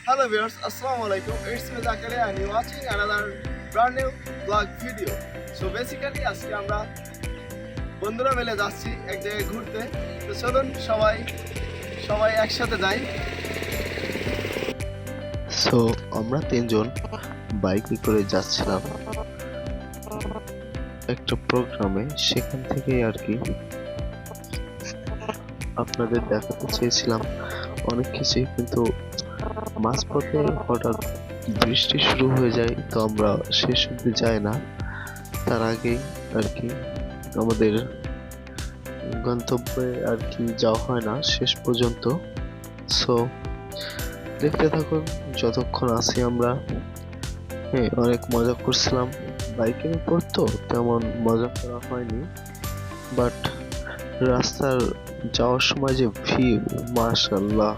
Hello viewers, Assalamu alaikum. It's me Zakaria and you're watching another brand new vlog video. So basically আজকে আমরা বন্ধুরা মিলে যাচ্ছি এক জায়গায় ঘুরতে। তো চলুন সবাই একসাথে যাই। সো আমরা তিনজন বাইকে করে যাচ্ছিলাম একটা প্রোগ্রামে, সেখান থেকেই আর কি আপনাদের দেখাতে চেয়েছিলাম অনেক কিছুই, কিন্তু মাঝপথে হঠাৎ বৃষ্টি শুরু হয়ে যায়, তো আমরা শেষ অবধি যাই না। তার আগেই আর কি আমাদের গন্তব্যে আর কি যাওয়া হয় না শেষ পর্যন্ত। সো দেখতে থাকুন যতক্ষণ আছি আমরা। হ্যাঁ, অনেক মজা করছিলাম। বাইকের উপর তো তেমন মজা করা হয়নি, বাট রাস্তার যাওয়ার সময় যে ভিউ, মাশাআল্লাহ,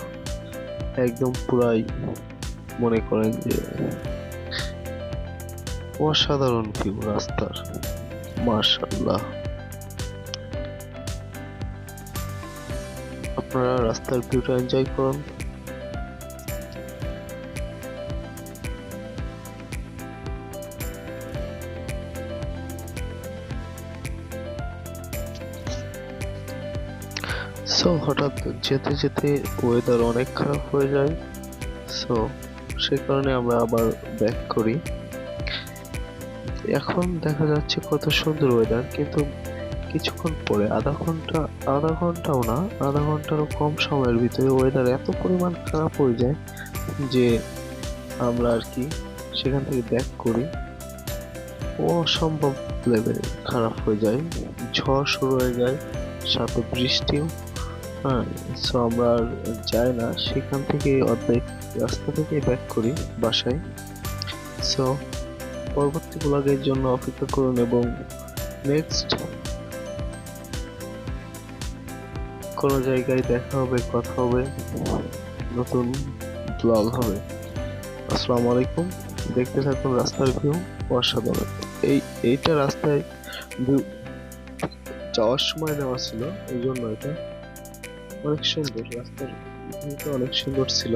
একদম পুরাই মনে করেন যে অসাধারণ ভিউ রাস্তার, মাশাআল্লাহ। আপনারা রাস্তার ভিউটা এনজয় করুন। সো হঠাৎ যেতে যেতে ওয়েদার অনেক খারাপ হয়ে যায়। সো সে কারণে আমরা আবার ব্যাক করি। এখন দেখা যাচ্ছে কত সুন্দর ওয়েদার, কিন্তু কিছুক্ষণ পরে আধা ঘন্টাও না, আধা ঘন্টারও কম সময়ের ভিতরে ওয়েদার এত পরিমাণ খারাপ হয়ে যায় যে আমরা আর কি সেখান থেকে ব্যাক করি। অসম্ভব লেভেল খারাপ হয়ে যায়, ঝড় শুরু হয়ে যায়, সাথে বৃষ্টিও। হ্যাঁ, সো আমরা আর যাই না, সেখান থেকে অর্ধেক রাস্তা থেকে ব্যাক করি বাসায়। সো পরবর্তী ব্লগের জন্য অপেক্ষা করুন এবং নেক্সট কোনো জায়গায় দেখা হবে, কথা হবে, নতুন ব্লগ হবে। আসসালামু আলাইকুম। দেখতে থাকুন রাস্তার ভিউ, অসাধারণ। এইটা রাস্তায় ভিউ যাওয়ার সময় নেওয়া ছিল, এই জন্য এটা অনেক সুন্দর, রাস্তার ভিউটা অনেক সুন্দর ছিল।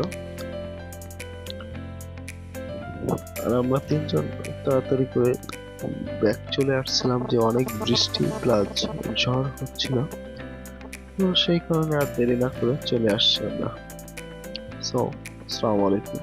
আর আমরা তিনজন তাড়াতাড়ি করে ব্যাক চলে আসছিলাম যে অনেক বৃষ্টি প্লাস ঝড় হচ্ছিল, তো সেই কারণে আর দেরি না করে চলে আসছি আমরা। সো আসসালামু আলাইকুম।